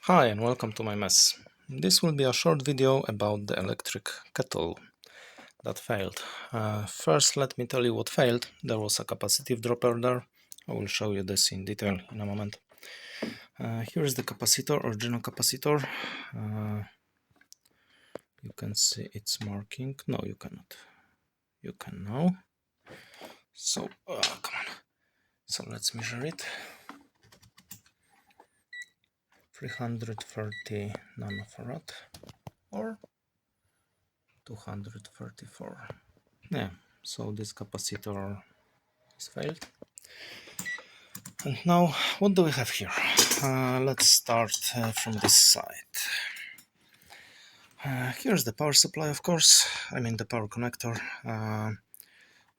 Hi and welcome to my mess. This will be a short video about the electric kettle that failed. First, let me tell you what failed. There was a capacitive dropper there. I will show you this in detail in a moment. Here is the capacitor, original capacitor. You can see its marking. No, you cannot. You can now. So, come on. So let's measure it. 330 nanofarad or 234. Yeah, so this capacitor is failed. And now, what do we have here? Let's start from this side. Here's the power supply, of course. I mean the power connector.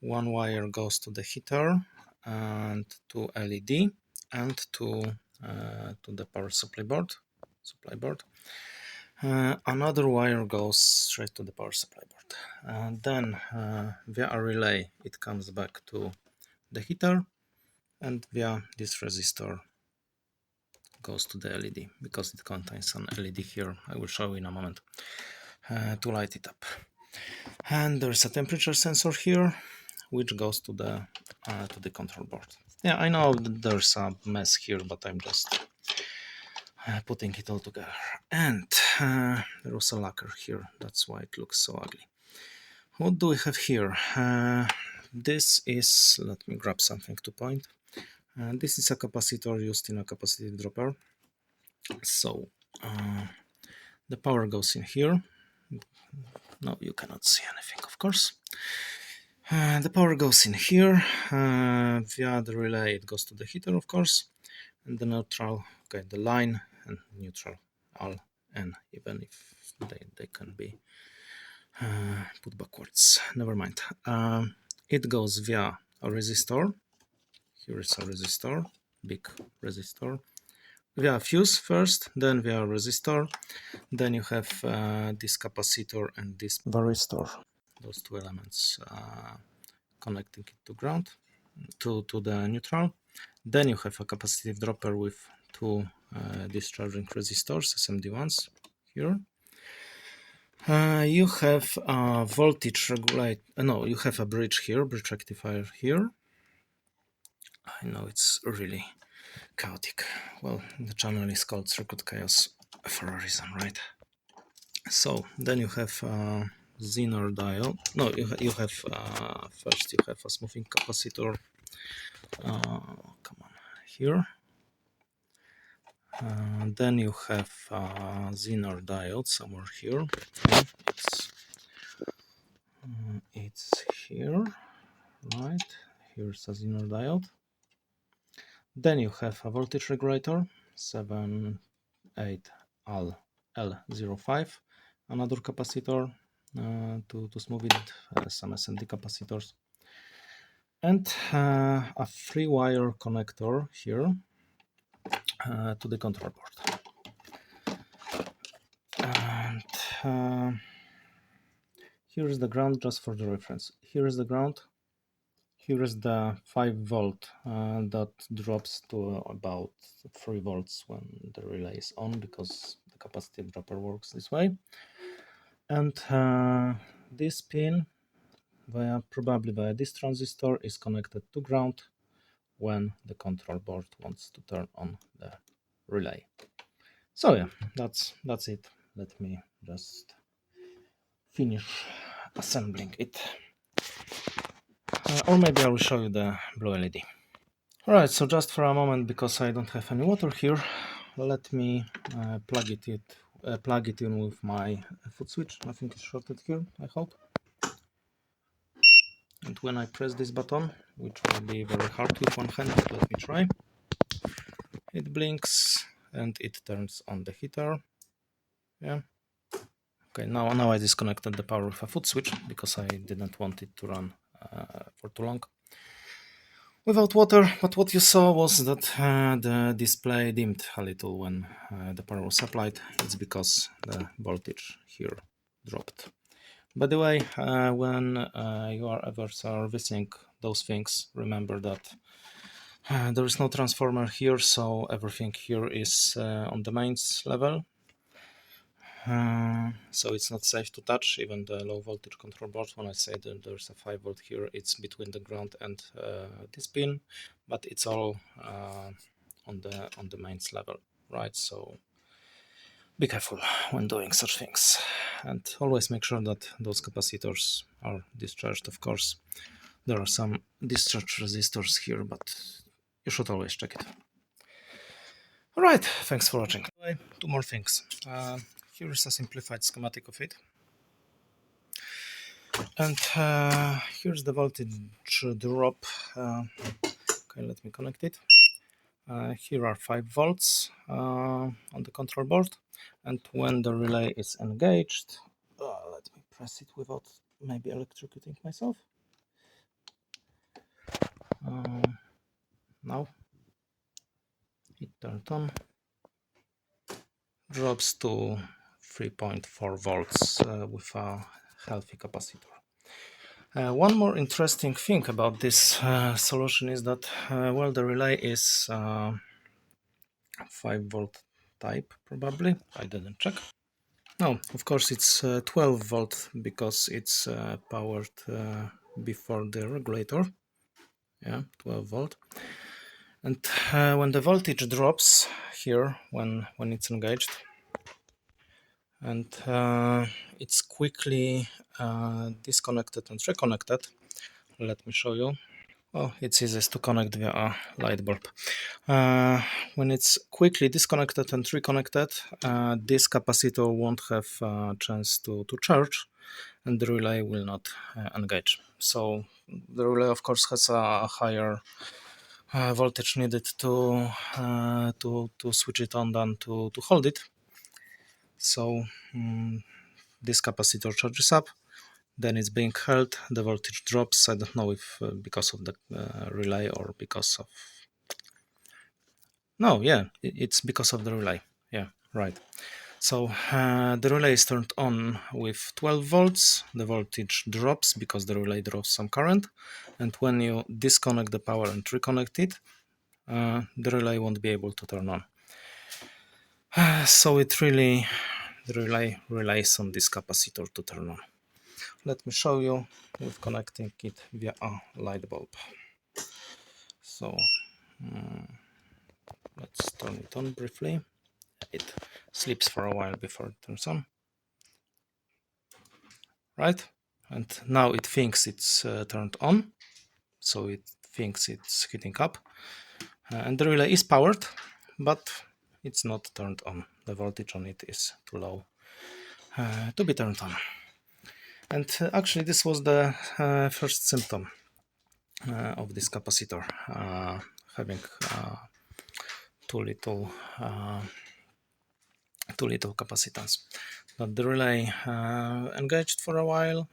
One wire goes to the heater and to LED and to the power supply board. Another wire goes straight to the power supply board. Then via a relay it comes back to the heater, and via this resistor goes to the LED because it contains an LED here. I will show you in a moment to light it up. And there's a temperature sensor here which goes to the control board. Yeah, I know that there's a mess here, but I'm just putting it all together. And there was a lacquer here, that's why it looks so ugly. What do we have here? This is, let me grab something to point. This is a capacitor used in a capacitive dropper. So the power goes in here. No, you cannot see anything, of course. The power goes in here. Via the relay it goes to the heater, of course. And the neutral, okay, the line and neutral, all N, even if they can be put backwards. Never mind. It goes via a resistor. Here is a resistor, big resistor. Via fuse first, then via resistor. Then you have this capacitor and this varistor. Those two elements connecting it to ground, to the neutral. Then you have a capacitive dropper with two discharging resistors, SMD ones here. You have a voltage regulator. No, you have a bridge here, bridge rectifier here. I know it's really chaotic. Well, the channel is called Circuit Chaos for a reason, right? So then you have Zener dial. No, you have first you have a smoothing capacitor. Come on, here. Then you have Zener diode somewhere here. It's here, right? Here's a Zener diode. Then you have a voltage regulator, 78L05, another capacitor to smooth it, some SMD capacitors, and a 3-wire connector here to the control board. And here is the ground, just for the reference. Here is the ground. Here is the 5 volt that drops to about 3 volts when the relay is on, because the capacitive dropper works this way. And this pin, probably via this transistor, is connected to ground when the control board wants to turn on the relay. So yeah, that's it. Let me just finish assembling it. Or maybe I will show you the blue LED. Alright, so just for a moment, because I don't have any water here, let me plug it in with my foot switch. Nothing is shorted here, I hope. And when I press this button, which will be very hard with one hand, but let me try, it blinks and it turns on the heater. Yeah. Okay, now I disconnected the power with a foot switch because I didn't want it to run for too long without water. But what you saw was that the display dimmed a little when the power was applied. It's because the voltage here dropped. By the way, when you are ever servicing those things, remember that There is no transformer here, so everything here is on the mains level. So it's not safe to touch even the low voltage control board. When I say that there's a 5 volt here, it's between the ground and this pin, but it's all on the mains level, right? So be careful when doing such things, and always make sure that those capacitors are discharged. Of course, there are some discharge resistors here, but you should always check it. All right, thanks for watching. Two more things. Here is a simplified schematic of it. And here's the voltage drop. Okay, let me connect it. Here are 5 volts on the control board, and when the relay is engaged, let me press it without maybe electrocuting myself. Now it turned on, drops to 3.4 volts with a healthy capacitor. One more interesting thing about this solution is that, well, the relay is 5 volt type, probably. I didn't check. No, of course it's 12 volt because it's powered before the regulator. Yeah, 12 volt. And when the voltage drops here, when it's engaged, and it's quickly disconnected and reconnected. Let me show you. Oh, it's easiest to connect via a light bulb. When it's quickly disconnected and reconnected, this capacitor won't have a chance to charge, and the relay will not engage. So the relay, of course, has a higher voltage needed to switch it on than to hold it. So this capacitor charges up, then it's being held, the voltage drops. I don't know if because of the relay or because of... No, yeah, it's because of the relay. Yeah, right. So the relay is turned on with 12 volts, the voltage drops because the relay draws some current, and when you disconnect the power and reconnect it, the relay won't be able to turn on. So it really, the relay relies on this capacitor to turn on. Let me show you with connecting it via a light bulb. So let's turn it on briefly. It sleeps for a while before it turns on. Right? And now it thinks it's turned on. So it thinks it's heating up. And the relay is powered, but it's not turned on. The voltage on it is too low to be turned on. And actually this was the first symptom of this capacitor, having too little capacitance. But the relay engaged for a while,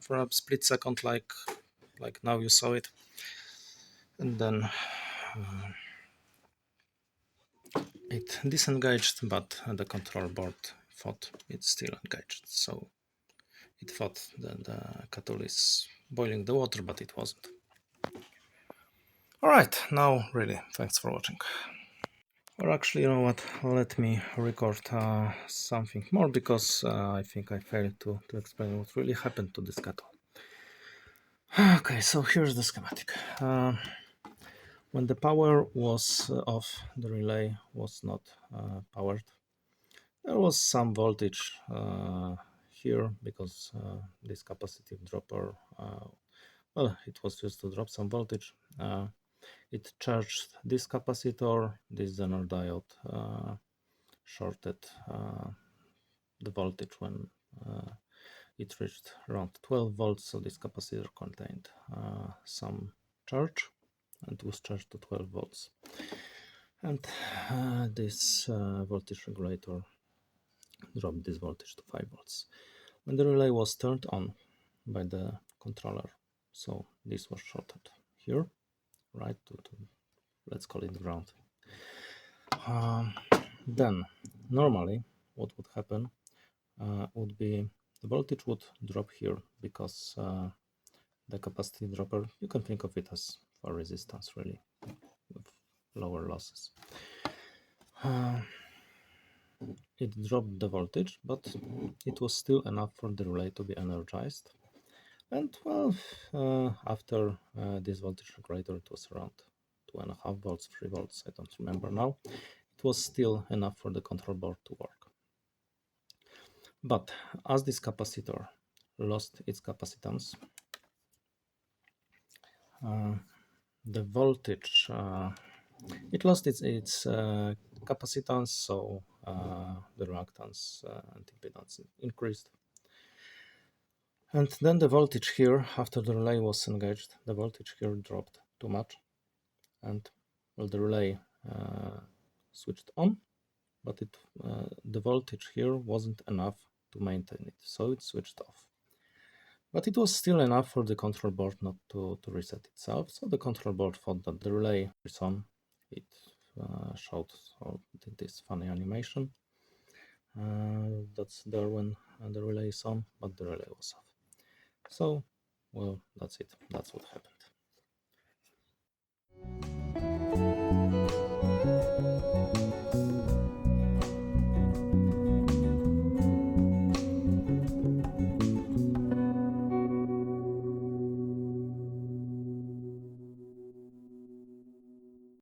for a split second, like now you saw it, and then it disengaged, but the control board thought it's still engaged. So it thought that the kettle is boiling the water, but it wasn't. Alright, now really, thanks for watching. Or actually, you know what, let me record something more, because I think I failed to explain what really happened to this kettle. Okay, so here's the schematic. When the power was off, the relay was not powered. There was some voltage here because this capacitive dropper, well, it was used to drop some voltage. It charged this capacitor, this Zener diode shorted the voltage when it reached around 12 volts, so this capacitor contained some charge and was charged to 12 volts. And this voltage regulator dropped this voltage to 5 volts. When the relay was turned on by the controller, so this was shorted here, right, to let's call it ground. Then normally what would happen would be the voltage would drop here, because the capacitive dropper, you can think of it as for resistance really. lower losses. It dropped the voltage, but it was still enough for the relay to be energized. And well, after this voltage regulator, it was around 2.5 volts, 3 volts, I don't remember now. It was still enough for the control board to work. But as this capacitor lost its capacitance, the voltage, it lost its capacitance, so the reactance and impedance increased. And then the voltage here, after the relay was engaged, the voltage here dropped too much. And well, the relay switched on, but the voltage here wasn't enough to maintain it, so it switched off. But it was still enough for the control board not to reset itself, so the control board thought that the relay is on. It showed or did this funny animation that's there when the relay is on, but the relay was off. So, well, that's it. That's what happened.